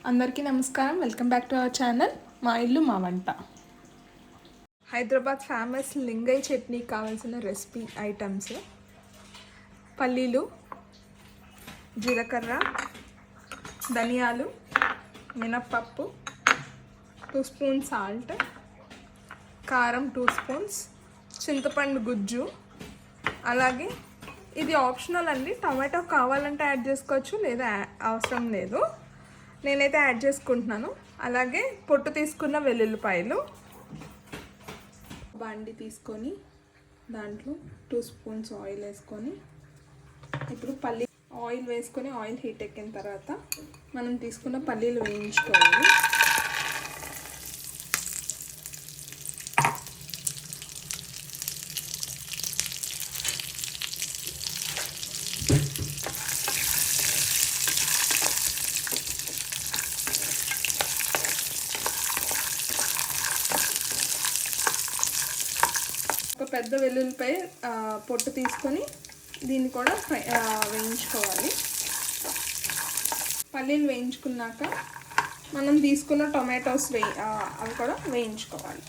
అందరికీ నమస్కారం. Welcome back to our channel మా ఇల్లు మా వంట. హైదరాబాద్ ఫేమస్ లింగై చట్నీకి కావాల్సిన రెసిపీ ఐటమ్స్: పల్లీలు, జీలకర్ర, ధనియాలు, మినప్పప్పు, 2 స్పూన్స్ సాల్ట్, కారం 2 స్పూన్స్, చింతపండు గుజ్జు. అలాగే ఇది ఆప్షనల్ అండి, టమాటో కావాలంటే యాడ్ చేసుకోవచ్చు, లేదా అవసరం లేదు. నేనైతే యాడ్ చేసుకుంటున్నాను. అలాగే పొట్టు తీసుకున్న వెల్లుల్లిపాయలు. బాండి తీసుకొని దాంట్లో 2 స్పూన్స్ ఆయిల్ వేసుకొని, ఇప్పుడు ఆయిల్ వేసుకొని ఆయిల్ హీట్ ఎక్కిన తర్వాత మనం తీసుకున్న పల్లీలు వేయించుకోవాలి. ఒక పెద్ద వెల్లుల్లిపాయ పొట్టు తీసుకొని దీన్ని కూడా వేయించుకోవాలి. పల్లీలు వేయించుకున్నాక మనం తీసుకున్న టొమాటోస్ అవి కూడా వేయించుకోవాలి.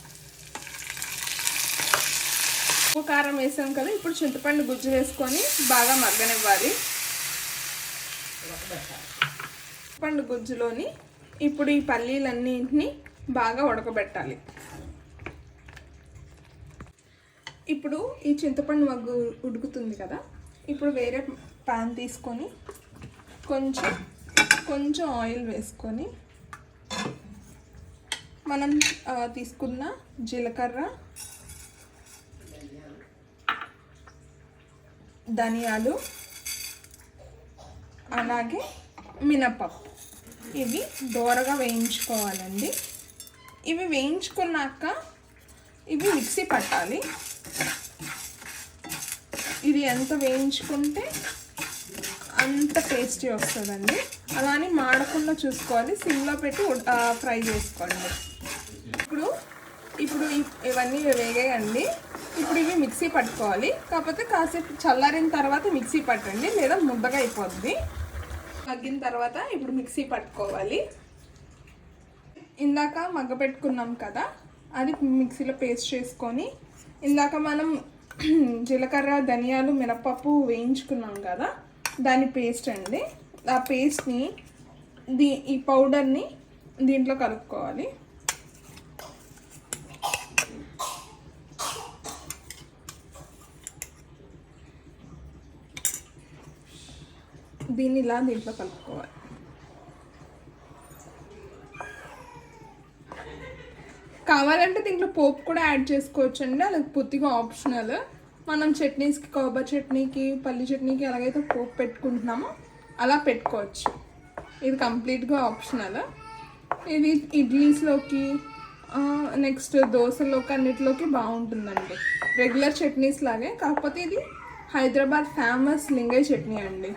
ఉప్పు కారం వేసాం కదా, ఇప్పుడు చింతపండు గుజ్జు వేసుకొని బాగా మగ్గనివ్వాలి. చింతపండు గుజ్జులోని ఇప్పుడు ఈ పల్లీలన్నింటినీ బాగా ఉడకబెట్టాలి. ఇప్పుడు ఈ చింతపండు మగ్గు ఉడుకుతుంది కదా, ఇప్పుడు వేరే ప్యాన్ తీసుకొని కొంచెం ఆయిల్ వేసుకొని మనం తీసుకున్న జీలకర్ర, ధనియాలు, అలాగే మినప్పప్పు ఇవి దోరగా వేయించుకోవాలండి. ఇవి వేయించుకున్నాక ఇవి మిక్సీ పట్టాలి. ఇది ఎంత వేయించుకుంటే అంత టేస్టీ వస్తుందండి. అలానే మాడకుండా చూసుకోవాలి, సిమ్లో పెట్టి ఫ్రై చేసుకోండి. ఇప్పుడు ఇవన్నీ వేగాయండి. ఇప్పుడు ఇవి మిక్సీ పట్టుకోవాలి. కాకపోతే కాసేపు చల్లారిన తర్వాత మిక్సీ పట్టండి, లేదా ముద్దగా అయిపోద్ది. మగ్గిన తర్వాత ఇప్పుడు మిక్సీ పట్టుకోవాలి. ఇందాక మగ్గ పెట్టుకున్నాం కదా, అది మిక్సీలో పేస్ట్ చేసుకొని, ఇందాక మనం జీలకర్ర, ధనియాలు, మినపప్పు వేయించుకున్నాం కదా, దాని పేస్ట్ అండి. ఆ పేస్ట్ని ఈ పౌడర్ని దీంట్లో కలుపుకోవాలి. దీన్ని ఇలా దీంట్లో కలుపుకోవాలి. కావాలంటే దీంట్లో పోపు కూడా యాడ్ చేసుకోవచ్చు అండి, అది పూర్తిగా ఆప్షనల్. మనం చట్నీస్కి, కొబ్బరి చట్నీకి, పల్లి చట్నీకి ఎలాగైతే పోపు పెట్టుకుంటున్నామో అలా పెట్టుకోవచ్చు. ఇది కంప్లీట్గా ఆప్షనల్. ఇది ఇడ్లీస్లోకి, నెక్స్ట్ దోశలోకి, అన్నిటిలోకి బాగుంటుందండి. రెగ్యులర్ చట్నీస్ లాగే, కాకపోతే ఇది హైదరాబాద్ ఫేమస్ లింగై చట్నీ అండి.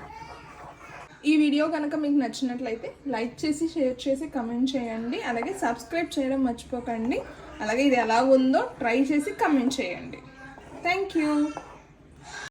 ఈ వీడియో కనుక మీకు నచ్చినట్లయితే లైక్ చేసి, షేర్ చేసి, కమెంట్ చేయండి. అలాగే సబ్స్క్రైబ్ చేయడం మర్చిపోకండి. అలాగే ఇది ఎలా ఉందో ట్రై చేసి కమెంట్ చేయండి. Thank you.